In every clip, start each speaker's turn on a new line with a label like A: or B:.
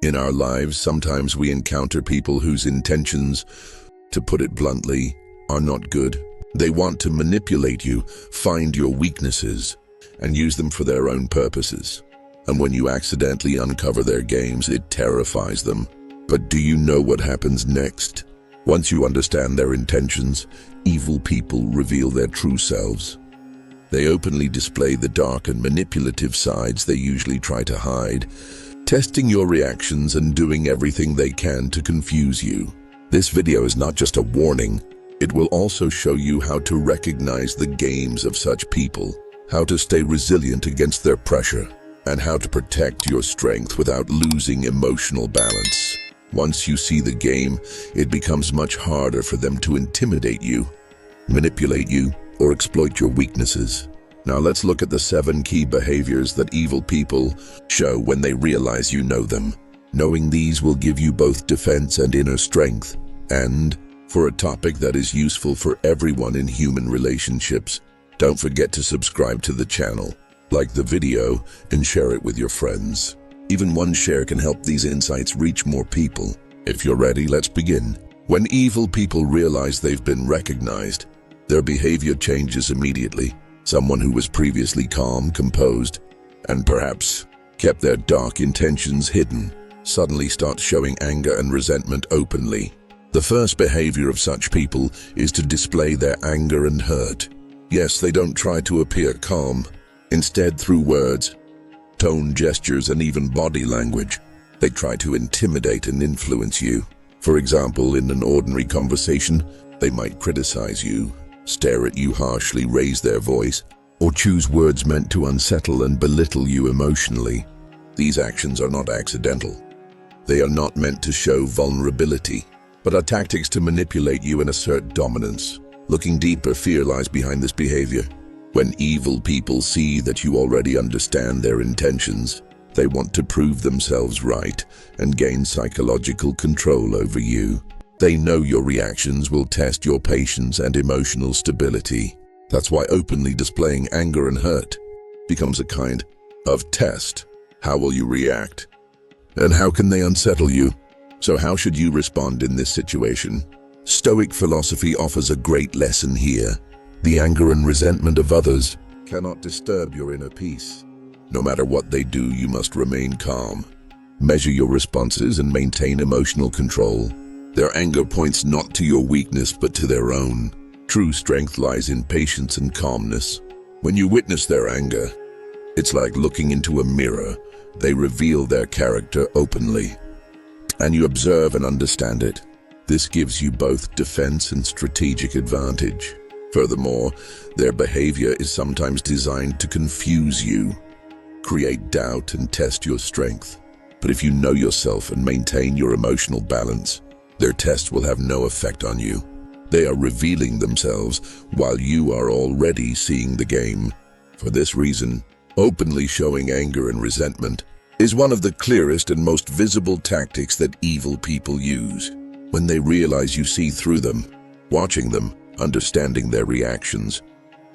A: In our lives, sometimes we encounter people whose intentions, to put it bluntly, are not good. They want to manipulate you, find your weaknesses, and use them for their own purposes. And when you accidentally uncover their games, it terrifies them. But do you know what happens next? Once you understand their intentions, evil people reveal their true selves. They openly display the dark and manipulative sides they usually try to hide, testing your reactions and doing everything they can to confuse you. This video is not just a warning, it will also show you how to recognize the games of such people, how to stay resilient against their pressure, and how to protect your strength without losing emotional balance. Once you see the game, it becomes much harder for them to intimidate you, manipulate you, or exploit your weaknesses. Now let's look at the 7 key behaviors that evil people show when they realize you know them. Knowing these will give you both defense and inner strength. And, for a topic that is useful for everyone in human relationships, don't forget to subscribe to the channel, like the video, and share it with your friends. Even one share can help these insights reach more people. If you're ready, let's begin. When evil people realize they've been recognized, their behavior changes immediately. Someone who was previously calm, composed, and perhaps kept their dark intentions hidden, suddenly starts showing anger and resentment openly. The first behavior of such people is to display their anger and hurt. Yes, they don't try to appear calm. Instead, through words, tone, gestures, and even body language, they try to intimidate and influence you. For example, in an ordinary conversation, they might criticize you, stare at you harshly, raise their voice, or choose words meant to unsettle and belittle you emotionally. These actions are not accidental. They are not meant to show vulnerability, but are tactics to manipulate you and assert dominance. Looking deeper, fear lies behind this behavior. When evil people see that you already understand their intentions, they want to prove themselves right and gain psychological control over you. They know your reactions will test your patience and emotional stability. That's why openly displaying anger and hurt becomes a kind of test. How will you react? And how can they unsettle you? So how should you respond in this situation? Stoic philosophy offers a great lesson here. The anger and resentment of others cannot disturb your inner peace. No matter what they do, you must remain calm. Measure your responses and maintain emotional control. Their anger points not to your weakness but to their own. True strength lies in patience and calmness. When you witness their anger, it's like looking into a mirror. They reveal their character openly, and you observe and understand it. This gives you both defense and strategic advantage. Furthermore, their behavior is sometimes designed to confuse you, create doubt, and test your strength. But if you know yourself and maintain your emotional balance, their tests will have no effect on you. They are revealing themselves while you are already seeing the game. For this reason, openly showing anger and resentment is one of the clearest and most visible tactics that evil people use. When they realize you see through them, watching them, understanding their reactions,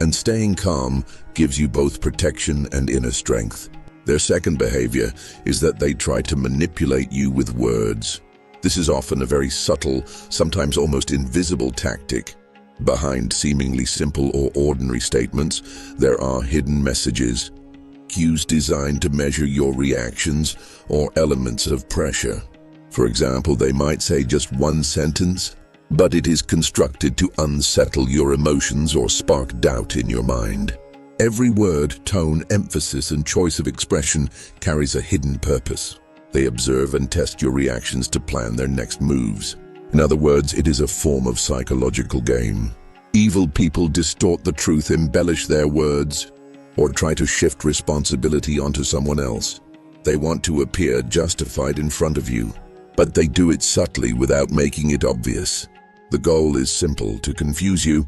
A: and staying calm gives you both protection and inner strength. Their second behavior is that they try to manipulate you with words. This is often a very subtle, sometimes almost invisible tactic. Behind seemingly simple or ordinary statements, there are hidden messages, cues designed to measure your reactions, or elements of pressure. For example, they might say just one sentence, but it is constructed to unsettle your emotions or spark doubt in your mind. Every word, tone, emphasis, and choice of expression carries a hidden purpose. They observe and test your reactions to plan their next moves. In other words, it is a form of psychological game. Evil people distort the truth, embellish their words, or try to shift responsibility onto someone else. They want to appear justified in front of you, but they do it subtly without making it obvious. The goal is simple: to confuse you,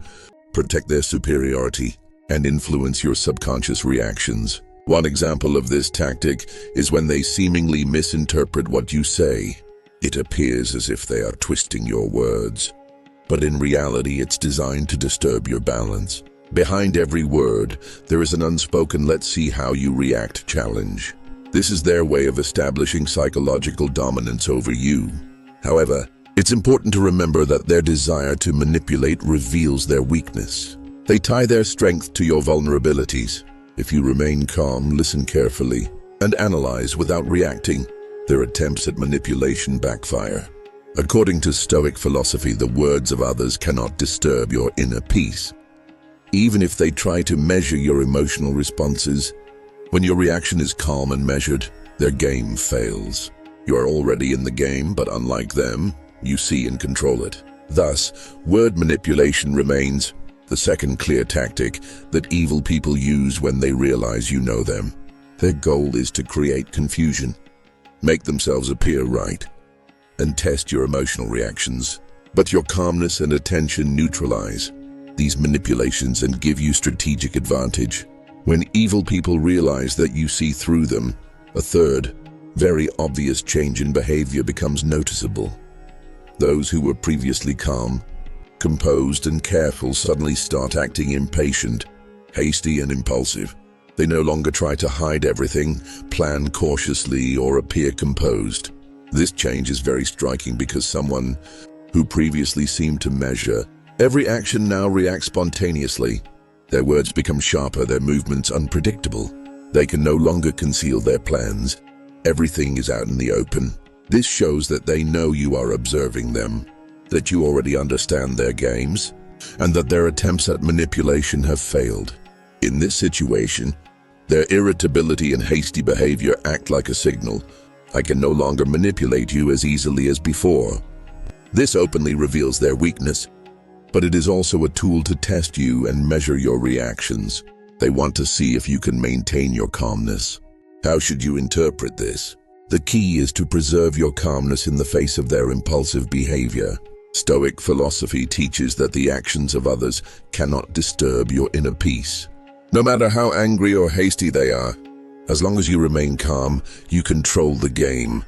A: protect their superiority, and influence your subconscious reactions. One example of this tactic is when they seemingly misinterpret what you say. It appears as if they are twisting your words, but in reality it's designed to disturb your balance. Behind every word, there is an unspoken "let's see how you react" challenge. This is their way of establishing psychological dominance over you. However, it's important to remember that their desire to manipulate reveals their weakness. They tie their strength to your vulnerabilities. If you remain calm, listen carefully, and analyze without reacting, their attempts at manipulation backfire. According to Stoic philosophy, the words of others cannot disturb your inner peace. Even if they try to measure your emotional responses, when your reaction is calm and measured, their game fails. You are already in the game, but unlike them, you see and control it. Thus, word manipulation remains the second clear tactic that evil people use when they realize you know them. Their goal is to create confusion, make themselves appear right, and test your emotional reactions. But your calmness and attention neutralize these manipulations and give you strategic advantage. When evil people realize that you see through them, a third, very obvious change in behavior becomes noticeable. Those who were previously calm, composed, and careful suddenly start acting impatient, hasty, and impulsive. They no longer try to hide everything, plan cautiously, or appear composed. This change is very striking because someone who previously seemed to measure every action now reacts spontaneously. Their words become sharper, their movements unpredictable. They can no longer conceal their plans. Everything is out in the open. This shows that they know you are observing them, that you already understand their games, and that their attempts at manipulation have failed. In this situation, their irritability and hasty behavior act like a signal. I can no longer manipulate you as easily as before. This openly reveals their weakness, but it is also a tool to test you and measure your reactions. They want to see if you can maintain your calmness. How should you interpret this? The key is to preserve your calmness in the face of their impulsive behavior. Stoic philosophy teaches that the actions of others cannot disturb your inner peace. No matter how angry or hasty they are, as long as you remain calm, you control the game.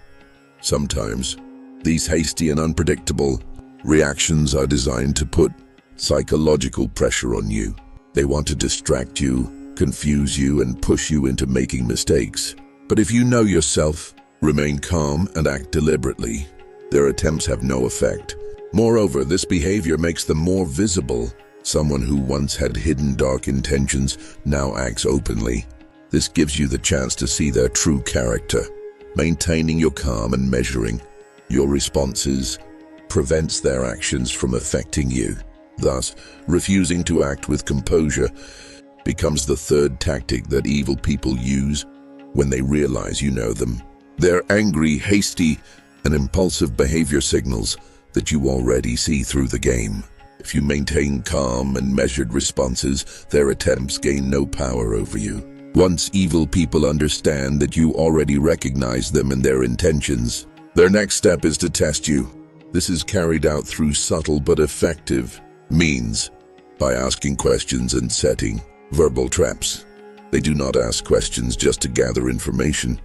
A: Sometimes, these hasty and unpredictable reactions are designed to put psychological pressure on you. They want to distract you, confuse you, and push you into making mistakes. But if you know yourself, remain calm, and act deliberately, their attempts have no effect. Moreover, this behavior makes them more visible. Someone who once had hidden dark intentions now acts openly. This gives you the chance to see their true character. Maintaining your calm and measuring your responses prevents their actions from affecting you. Thus, refusing to act with composure becomes the third tactic that evil people use when they realize you know them. Their angry, hasty, and impulsive behavior signals that you already see through the game. If you maintain calm and measured responses, their attempts gain no power over you. Once evil people understand that you already recognize them and their intentions, their next step is to test you. This is carried out through subtle but effective means, by asking questions and setting verbal traps. They do not ask questions just to gather information.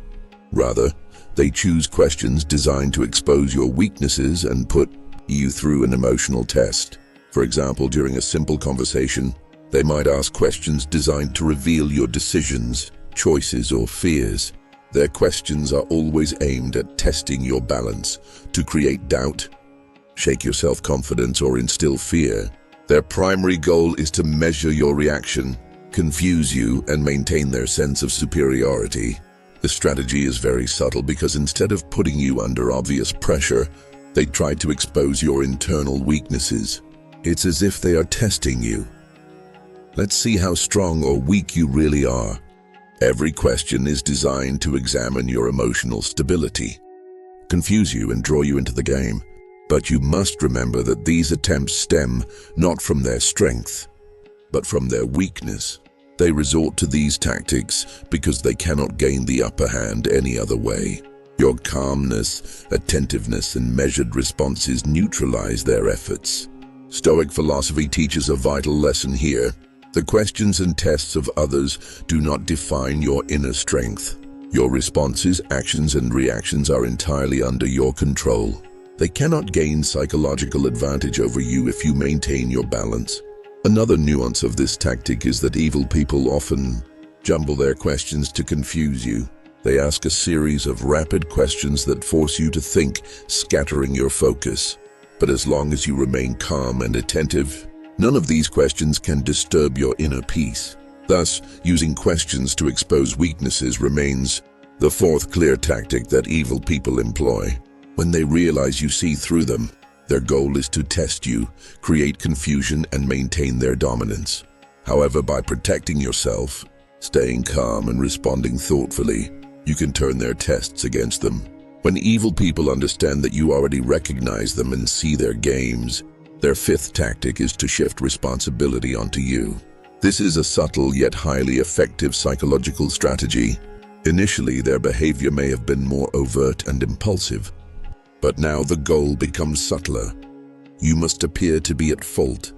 A: Rather, they choose questions designed to expose your weaknesses and put you through an emotional test. For example, during a simple conversation, they might ask questions designed to reveal your decisions, choices, or fears. Their questions are always aimed at testing your balance, to create doubt, shake your self-confidence, or instill fear. Their primary goal is to measure your reaction, confuse you, and maintain their sense of superiority. The strategy is very subtle because instead of putting you under obvious pressure, they try to expose your internal weaknesses. It's as if they are testing you. Let's see how strong or weak you really are. Every question is designed to examine your emotional stability, confuse you, and draw you into the game. But you must remember that these attempts stem not from their strength, but from their weakness. They resort to these tactics because they cannot gain the upper hand any other way. Your calmness, attentiveness, and measured responses neutralize their efforts. Stoic philosophy teaches a vital lesson here. The questions and tests of others do not define your inner strength. Your responses, actions, and reactions are entirely under your control. They cannot gain psychological advantage over you if you maintain your balance. Another nuance of this tactic is that evil people often jumble their questions to confuse you. They ask a series of rapid questions that force you to think, scattering your focus. But as long as you remain calm and attentive, none of these questions can disturb your inner peace. Thus, using questions to expose weaknesses remains the fourth clear tactic that evil people employ. When they realize you see through them, their goal is to test you, create confusion, and maintain their dominance. However, by protecting yourself, staying calm, and responding thoughtfully, you can turn their tests against them. When evil people understand that you already recognize them and see their games, their fifth tactic is to shift responsibility onto you. This is a subtle yet highly effective psychological strategy. Initially, their behavior may have been more overt and impulsive, but now the goal becomes subtler. You must appear to be at fault,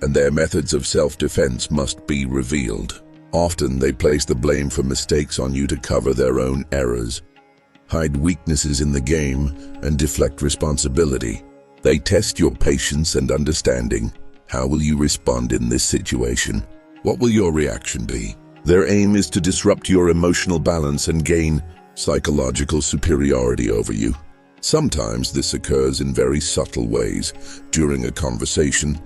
A: and their methods of self-defense must be revealed. Often, they place the blame for mistakes on you to cover their own errors, hide weaknesses in the game, and deflect responsibility. They test your patience and understanding. How will you respond in this situation? What will your reaction be? Their aim is to disrupt your emotional balance and gain psychological superiority over you. Sometimes this occurs in very subtle ways. During a conversation,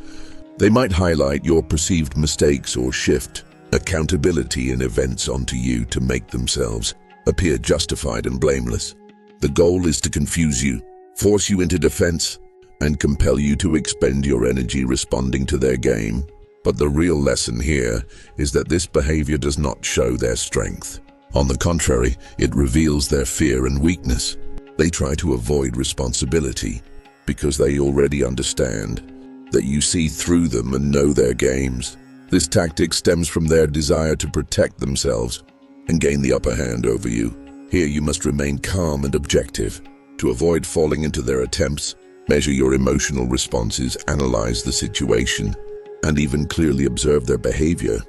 A: they might highlight your perceived mistakes or shift accountability in events onto you to make themselves appear justified and blameless. The goal is to confuse you, force you into defense, and compel you to expend your energy responding to their game. But the real lesson here is that this behavior does not show their strength. On the contrary, it reveals their fear and weakness. They try to avoid responsibility because they already understand that you see through them and know their games. This tactic stems from their desire to protect themselves and gain the upper hand over you. Here you must remain calm and objective. To avoid falling into their attempts, measure your emotional responses, analyze the situation, and even clearly observe their behavior.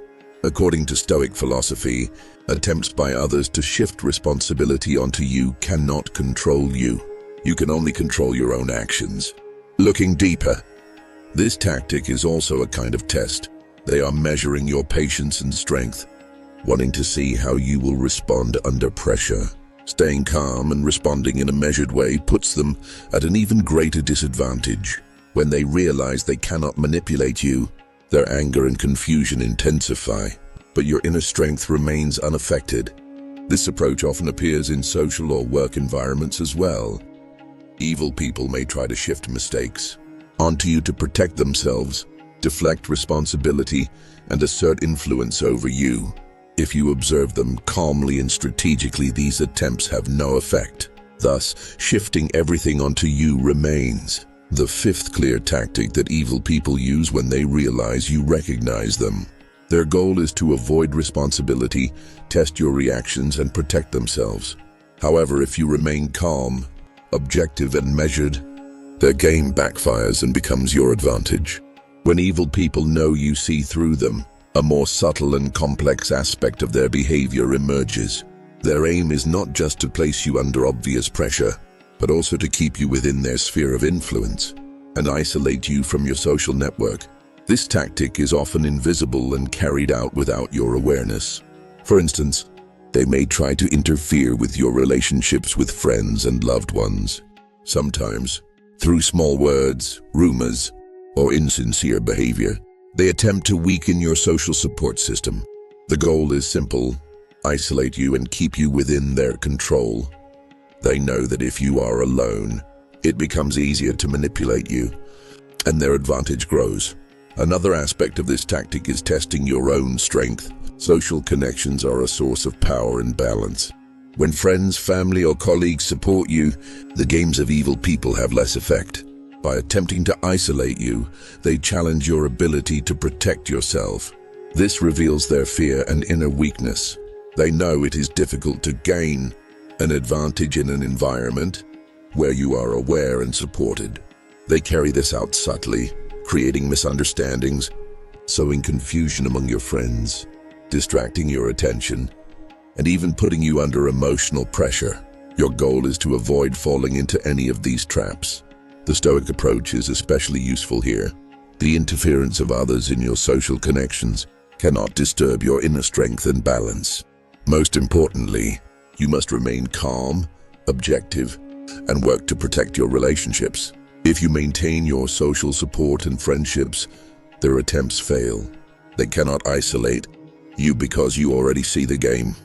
A: According to Stoic philosophy, attempts by others to shift responsibility onto you cannot control you. You can only control your own actions. Looking deeper, this tactic is also a kind of test. They are measuring your patience and strength, wanting to see how you will respond under pressure. Staying calm and responding in a measured way puts them at an even greater disadvantage. When they realize they cannot manipulate you, their anger and confusion intensify, but your inner strength remains unaffected. This approach often appears in social or work environments as well. Evil people may try to shift mistakes onto you to protect themselves, deflect responsibility, and assert influence over you. If you observe them calmly and strategically, these attempts have no effect. Thus, shifting everything onto you remains the fifth clear tactic that evil people use when they realize you recognize them. Their goal is to avoid responsibility, test your reactions, and protect themselves. However, if you remain calm, objective, and measured, their game backfires and becomes your advantage. When evil people know you see through them, a more subtle and complex aspect of their behavior emerges. Their aim is not just to place you under obvious pressure, but also to keep you within their sphere of influence and isolate you from your social network. This tactic is often invisible and carried out without your awareness. For instance, they may try to interfere with your relationships with friends and loved ones, sometimes through small words, rumors, or insincere behavior. They attempt to weaken your social support system. The goal is simple: isolate you and keep you within their control. They know that if you are alone, it becomes easier to manipulate you, and their advantage grows. Another aspect of this tactic is testing your own strength. Social connections are a source of power and balance. When friends, family, or colleagues support you, the games of evil people have less effect. By attempting to isolate you, they challenge your ability to protect yourself. This reveals their fear and inner weakness. They know it is difficult to gain an advantage in an environment where you are aware and supported. They carry this out subtly, creating misunderstandings, sowing confusion among your friends, distracting your attention, and even putting you under emotional pressure. Your goal is to avoid falling into any of these traps. The Stoic approach is especially useful here. The interference of others in your social connections cannot disturb your inner strength and balance. Most importantly, You must remain calm, objective, and work to protect your relationships. If you maintain your social support and friendships, their attempts fail. They cannot isolate you because you already see the game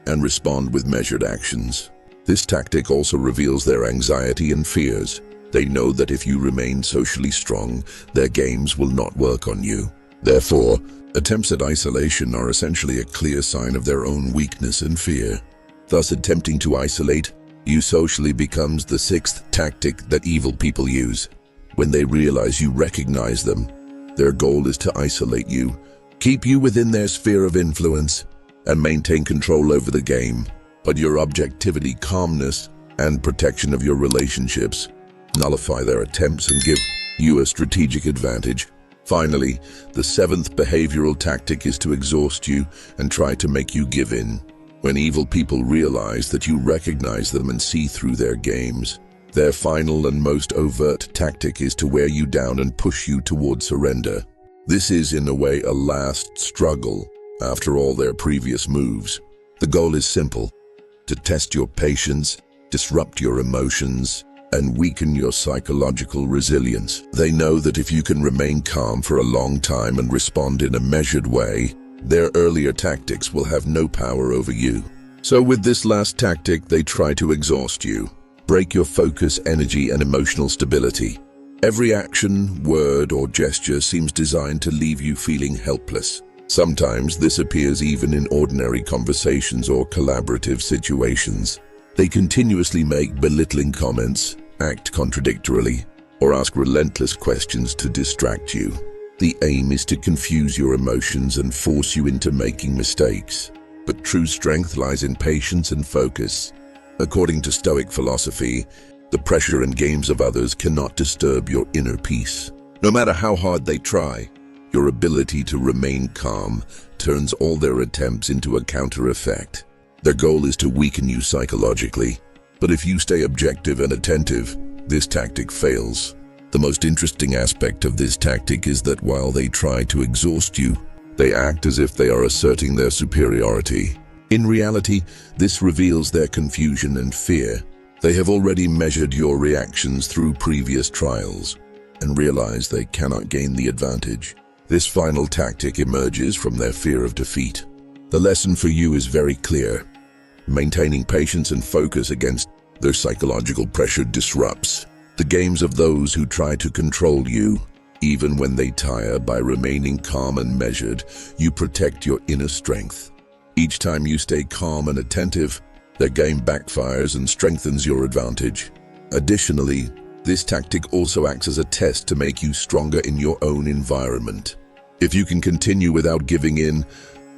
A: and respond with measured actions. This tactic also reveals their anxiety and fears. They know that if you remain socially strong, their games will not work on you. Therefore, attempts at isolation are essentially a clear sign of their own weakness and fear. Thus, attempting to isolate you socially becomes the sixth tactic that evil people use. When they realize you recognize them, their goal is to isolate you, keep you within their sphere of influence, and maintain control over the game. But your objectivity, calmness, and protection of your relationships nullify their attempts and give you a strategic advantage. Finally, the seventh behavioral tactic is to exhaust you and try to make you give in. When evil people realize that you recognize them and see through their games, their final and most overt tactic is to wear you down and push you toward surrender. This is, in a way, a last struggle after all their previous moves. The goal is simple: to test your patience, disrupt your emotions, and weaken your psychological resilience. They know that if you can remain calm for a long time and respond in a measured way, their earlier tactics will have no power over you. So with this last tactic, they try to exhaust you, break your focus, energy, and emotional stability. Every action, word, or gesture seems designed to leave you feeling helpless. Sometimes this appears even in ordinary conversations or collaborative situations. They continuously make belittling comments, act contradictorily, or ask relentless questions to distract you. The aim is to confuse your emotions and force you into making mistakes. But true strength lies in patience and focus. According to Stoic philosophy, the pressure and games of others cannot disturb your inner peace. No matter how hard they try, your ability to remain calm turns all their attempts into a counter effect. Their goal is to weaken you psychologically. But if you stay objective and attentive, this tactic fails. The most interesting aspect of this tactic is that while they try to exhaust you, they act as if they are asserting their superiority. In reality, this reveals their confusion and fear. They have already measured your reactions through previous trials and realize they cannot gain the advantage. This final tactic emerges from their fear of defeat. The lesson for you is very clear. Maintaining patience and focus against their psychological pressure disrupts the games of those who try to control you. Even when they tire, by remaining calm and measured, you protect your inner strength. Each time you stay calm and attentive, their game backfires and strengthens your advantage. Additionally, this tactic also acts as a test to make you stronger in your own environment. If you can continue without giving in,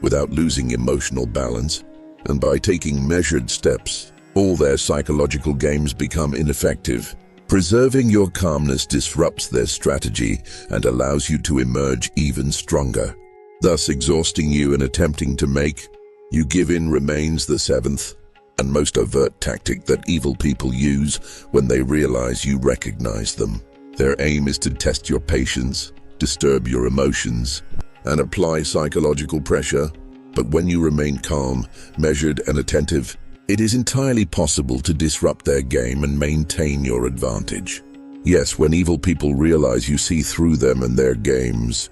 A: without losing emotional balance, and by taking measured steps, all their psychological games become ineffective. Preserving your calmness disrupts their strategy and allows you to emerge even stronger. Thus, exhausting you and attempting to make you give in remains the seventh and most overt tactic that evil people use when they realize you recognize them. Their aim is to test your patience, disturb your emotions, and apply psychological pressure. But when you remain calm, measured, and attentive, it is entirely possible to disrupt their game and maintain your advantage. Yes, when evil people realize you see through them and their games,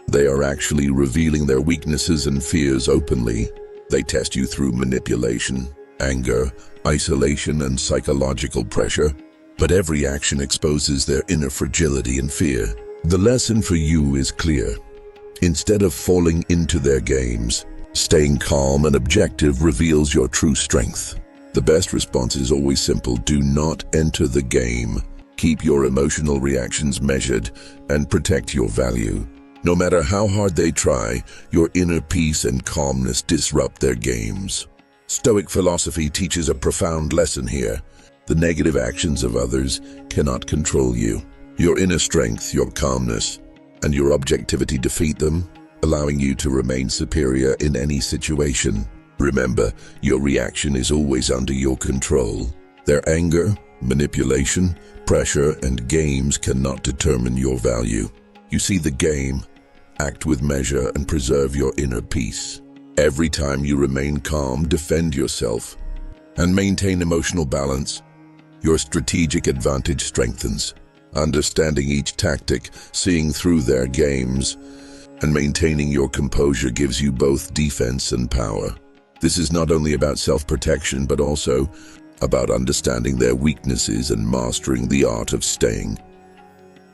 A: they are actually revealing their weaknesses and fears openly. They test you through manipulation, anger, isolation, and psychological pressure. But every action exposes their inner fragility and fear. The lesson for you is clear. Instead of falling into their games, staying calm and objective reveals your true strength. The best response is always simple: do not enter the game. Keep your emotional reactions measured and protect your value. No matter how hard they try, your inner peace and calmness disrupt their games. Stoic philosophy teaches a profound lesson here. The negative actions of others cannot control you. Your inner strength, your calmness, and your objectivity defeat them, allowing you to remain superior in any situation. Remember, your reaction is always under your control. Their anger, manipulation, pressure, and games cannot determine your value. You see the game, act with measure, and preserve your inner peace. Every time you remain calm, defend yourself, and maintain emotional balance, your strategic advantage strengthens. Understanding each tactic, seeing through their games, and maintaining your composure gives you both defense and power. This is not only about self-protection, but also about understanding their weaknesses and mastering the art of staying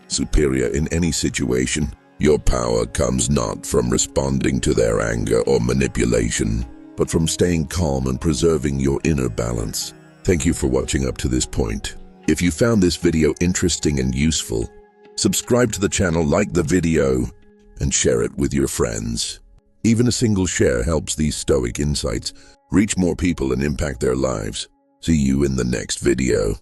A: superior in any situation. Your power comes not from responding to their anger or manipulation, but from staying calm and preserving your inner balance. Thank you for watching up to this point. If you found this video interesting and useful, subscribe to the channel, like the video, and share it with your friends. Even a single share helps these Stoic insights reach more people and impact their lives. See you in the next video.